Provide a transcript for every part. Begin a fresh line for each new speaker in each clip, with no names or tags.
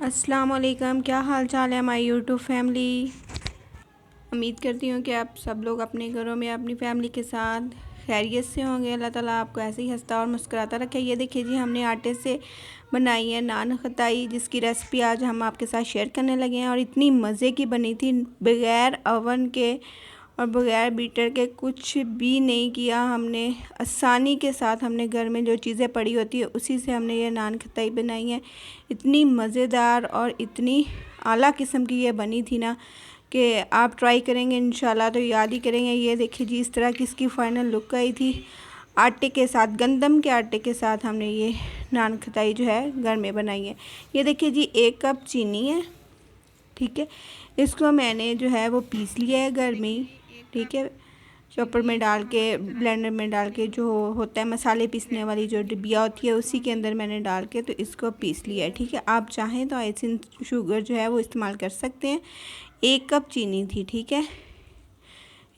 अस्सलाम वालेकुम, क्या हाल चाल है हमारी यूट्यूब फैमिली। उम्मीद करती हूँ कि आप सब लोग अपने घरों में अपनी फैमिली के साथ खैरियत से होंगे। अल्लाह ताला आपको ऐसे ही हंसता और मुस्कुराता रखे। ये देखिए जी, हमने आटे से बनाई है नान खताई, जिसकी रेसिपी आज हम आपके साथ शेयर करने लगे हैं। और इतनी मज़े की बनी थी, बग़ैर ओवन के और बग़ैर बीटर के, कुछ भी नहीं किया हमने। आसानी के साथ हमने घर में जो चीज़ें पड़ी होती है उसी से हमने ये नान खताई बनाई है। इतनी मज़ेदार और इतनी आला किस्म की ये बनी थी ना कि आप ट्राई करेंगे इंशाल्लाह तो याद ही करेंगे। ये देखिए जी, इस तरह की इसकी फ़ाइनल लुक आई थी। आटे के साथ, गंदम के आटे के साथ हमने ये नान खताई जो है घर में बनाई है। ये देखिए जी, 1 कप चीनी है, ठीक है। इसको मैंने जो है वो पीस लिया है घर में ही, ठीक है। चॉपर में डाल के, ब्लेंडर में डाल के, जो होता है मसाले पीसने वाली जो डिब्बिया होती है उसी के अंदर मैंने डाल के तो इसको पीस लिया है, ठीक है। आप चाहें तो आइसिंग शुगर जो है वो इस्तेमाल कर सकते हैं। 1 कप चीनी थी, ठीक है।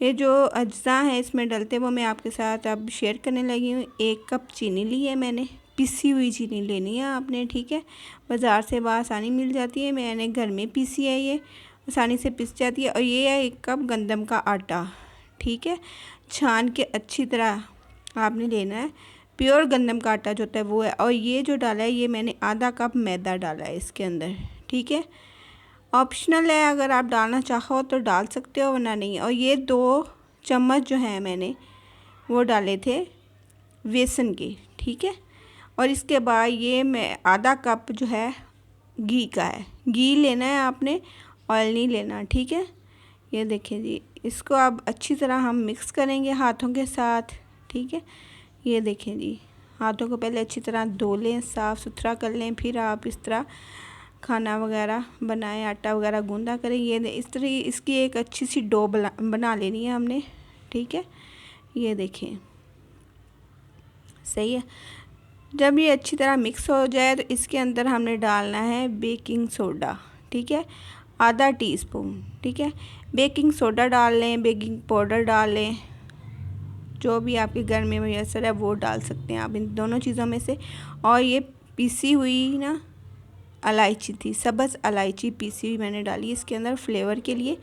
ये जो अज्जा हैं इसमें डलते वो मैं आपके साथ अब शेयर करने लगी हूँ। 1 कप चीनी ली है मैंने, पिसी हुई चीनी लेनी है आपने, ठीक है। बाज़ार से आसानी मिल जाती है, मैंने घर में पीसी है, ये आसानी से पिस जाती है। और ये है 1 कप गंदम का आटा, ठीक है। छान के अच्छी तरह आपने लेना है, प्योर गंदम का आटा जो होता है वो है। और ये जो डाला है, ये मैंने आधा कप मैदा डाला है इसके अंदर, ठीक है। ऑप्शनल है, अगर आप डालना चाहो तो डाल सकते हो, वरना नहीं। और ये 2 चम्मच जो है मैंने वो डाले थे बेसन के, ठीक है। और इसके बाद ये मैं आधा कप जो है घी का है, घी लेना है आपने, ऑयल नहीं लेना, ठीक है। ये देखिए जी, इसको अब अच्छी तरह हम मिक्स करेंगे हाथों के साथ, ठीक है। ये देखें जी, हाथों को पहले अच्छी तरह धो लें, साफ़ सुथरा कर लें, फिर आप इस तरह खाना वगैरह बनाएं, आटा वगैरह गूंदा करें। ये इस तरह इसकी एक अच्छी सी डो बना लेनी है हमने, ठीक है। ये देखें, सही है। जब ये अच्छी तरह मिक्स हो जाए तो इसके अंदर हमने डालना है बेकिंग सोडा, ठीक है, आधा टीस्पून, ठीक है। बेकिंग सोडा डाल लें, बेकिंग पाउडर डाल लें, जो भी आपके घर में मैसर है वो डाल सकते हैं आप इन दोनों चीज़ों में से। और ये पीसी हुई ना इलायची थी, सब्ज़ इलायची पीसी हुई मैंने डाली इसके अंदर फ्लेवर के लिए,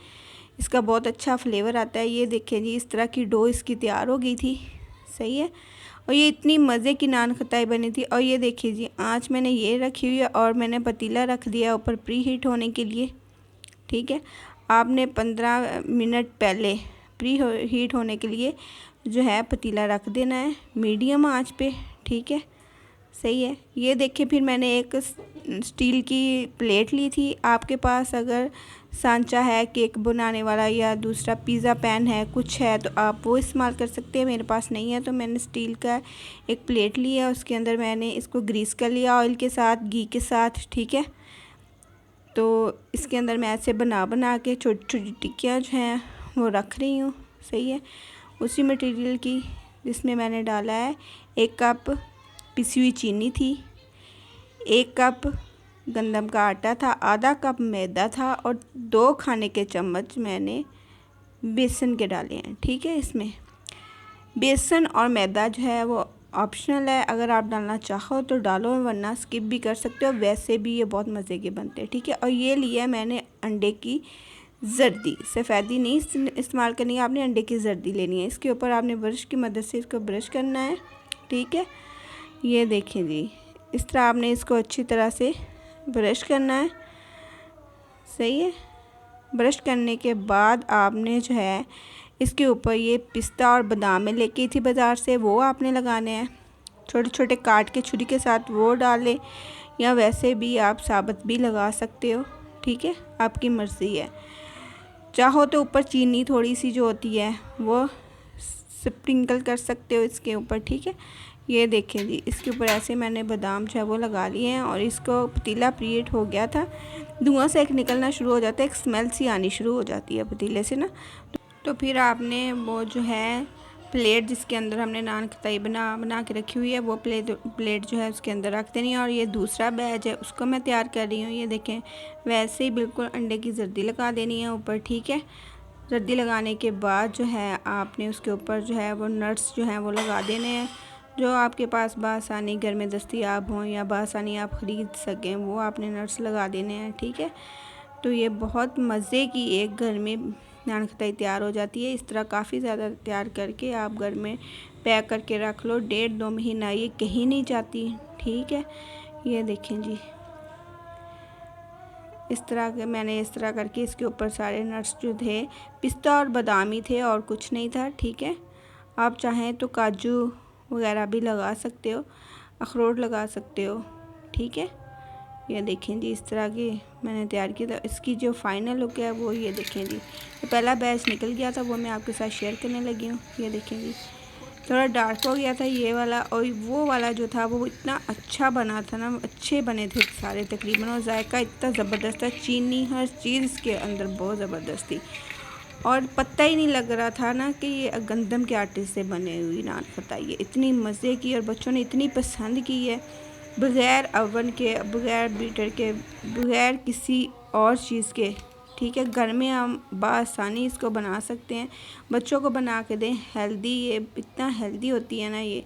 इसका बहुत अच्छा फ्लेवर आता है। ये देखिए जी, इस तरह की डो इसकी तैयार हो गई थी, सही है। और ये इतनी मज़े की नान खताई बनी थी। और ये देखिए जी, आँच मैंने ये रखी हुई है और मैंने पतीला रख दिया ऊपर प्री हीट होने के लिए, ठीक है। आपने 15 मिनट पहले प्री हीट होने के लिए जो है पतीला रख देना है मीडियम आंच पे, ठीक है, सही है। ये देखिए, फिर मैंने एक स्टील की प्लेट ली थी। आपके पास अगर सांचा है केक बनाने वाला या दूसरा पिज़्ज़ा पैन है, कुछ है तो आप वो इस्तेमाल कर सकते हैं। मेरे पास नहीं है तो मैंने स्टील का एक प्लेट लिया, उसके अंदर मैंने इसको ग्रीस कर लिया ऑयल के साथ, घी के साथ, ठीक है। तो इसके अंदर मैं ऐसे बना के छोटी छोटी टिक्कियाँ जो हैं वो रख रही हूँ, सही है। उसी मटेरियल की जिसमें मैंने डाला है 1 कप पिसी हुई चीनी थी, 1 कप गंदम का आटा था, आधा कप मैदा था और 2 खाने के चम्मच मैंने बेसन के डाले हैं, ठीक है। इसमें बेसन और मैदा जो है वो ऑप्शनल है, अगर आप डालना चाहो तो डालो, वरना स्किप भी कर सकते हो। वैसे भी ये बहुत मज़े के बनते हैं, ठीक है। और ये लिया मैंने अंडे की जर्दी, सफ़ेदी नहीं इस्तेमाल करनी है आपने, अंडे की जर्दी लेनी है। इसके ऊपर आपने ब्रश की मदद से इसको ब्रश करना है, ठीक है। ये देखें जी, इस तरह आपने इसको अच्छी तरह से ब्रश करना है, सही है। ब्रश करने के बाद आपने जो है इसके ऊपर ये पिस्ता और बादाम में लेके थी बाज़ार से, वो आपने लगाने हैं छोटे छोटे काट के छुरी के साथ, वो डालें या वैसे भी आप साबुत भी लगा सकते हो, ठीक है, आपकी मर्ज़ी है। चाहो तो ऊपर चीनी थोड़ी सी जो होती है वो स्प्रिंकल कर सकते हो इसके ऊपर, ठीक है। ये देखें जी, इसके ऊपर ऐसे मैंने बादाम जो है वो लगा लिए हैं। और इसको पतीला प्रीहीट हो गया था, धुआं से एक निकलना शुरू हो जाता है, एक स्मेल सी आनी शुरू हो जाती है पतीले से ना। तो फिर आपने वो जो है प्लेट जिसके अंदर हमने नान खताई बना के रखी हुई है, वो प्लेट जो है उसके अंदर रख देनी है। और ये दूसरा बैच है उसको मैं तैयार कर रही हूँ। ये देखें, वैसे ही बिल्कुल अंडे की जर्दी लगा देनी है ऊपर, ठीक है। जर्दी लगाने के बाद जो है आपने उसके ऊपर जो है वो नट्स जो हैं वो लगा देने हैं। जो आपके पास बआसानी घर में दस्तयाब हों या बआसानी आप ख़रीद सकें वो आपने नट्स लगा देने हैं, ठीक है। तो ये बहुत मज़े की एक घर में नान खटाई तैयार हो जाती है। इस तरह काफ़ी ज़्यादा तैयार करके आप घर में पैक करके रख लो, 1.5-2 महीना ये कहीं नहीं जाती, ठीक है। ये देखें जी, इस तरह के मैंने इस तरह करके इसके ऊपर सारे नट्स जो थे पिस्ता और बादाम ही थे और कुछ नहीं था, ठीक है। आप चाहें तो काजू वगैरह भी लगा सकते हो, अखरोट लगा सकते हो, ठीक है। ये देखें जी, इस तरह की मैंने तैयार की। तो इसकी जो फाइनल लुक है वो ये देखें जी। तो पहला बैच निकल गया था वो मैं आपके साथ शेयर करने लगी हूँ। ये देखें जी, थोड़ा डार्क हो गया था ये वाला, और वो वाला जो था वो इतना अच्छा बना था ना, अच्छे बने थे सारे तकरीबन, और जायका इतना ज़बरदस्त था, चीनी हर चीज़ इसके अंदर बहुत ज़बरदस्त थी, और पता ही नहीं लग रहा था ना कि ये गंदम के आटे से बने हुई नान खटाई है। इतनी मज़े की और बच्चों ने इतनी पसंद की है, बग़ैर अवन के, बग़ैर बीटर के, बग़ैर किसी और चीज़ के, ठीक है। घर में हम बआसानी इसको बना सकते हैं। बच्चों को बना के दें, हेल्दी, ये इतना हेल्दी होती है ना ये,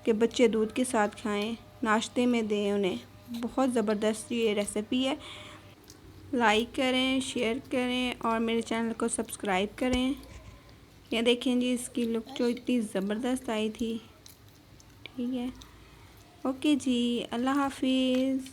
कि बच्चे दूध के साथ खाएं, नाश्ते में दें उन्हें। बहुत ज़बरदस्त ये रेसिपी है। लाइक करें, शेयर करें और मेरे चैनल को सब्सक्राइब करें। ये देखें जी, इसकी लुक जो इतनी ज़बरदस्त आई थी, ठीक है। ओके जी, अल्लाह हाफिज़।